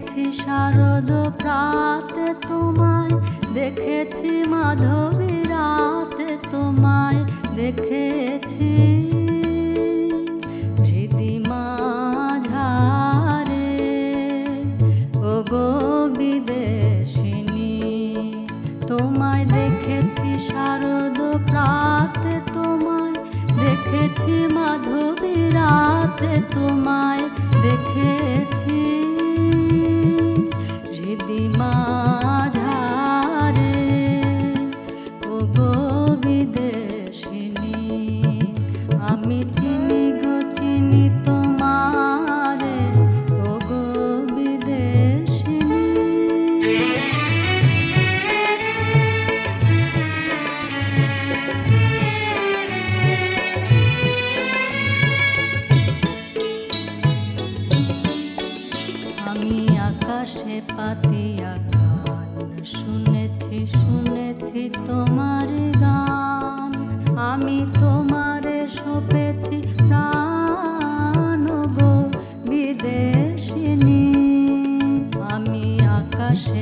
দেখেছি শারদ প্রাতে তোমায়, দেখেছি মাধবী রাতে তোমায়, দেখেছি হৃদি মাঝারে ওগো বিদেশিনী। তোমায় দেখেছি শারদ প্রাতে তোমায়, দেখেছি মাধবী রাতে তোমায়, দেখেছি হৃদি মাঝারে ওগো বিদেশিনী। আমি চিনি গো চিনি তোমারে ওগো বিদেশিনী। আমি আকাশে পাতিয়া গান শুনেছি, শুনেছি তোমার গান। আমি তোমারে সপেছি প্রাণ গো বিদেশিনী। আমি আকাশে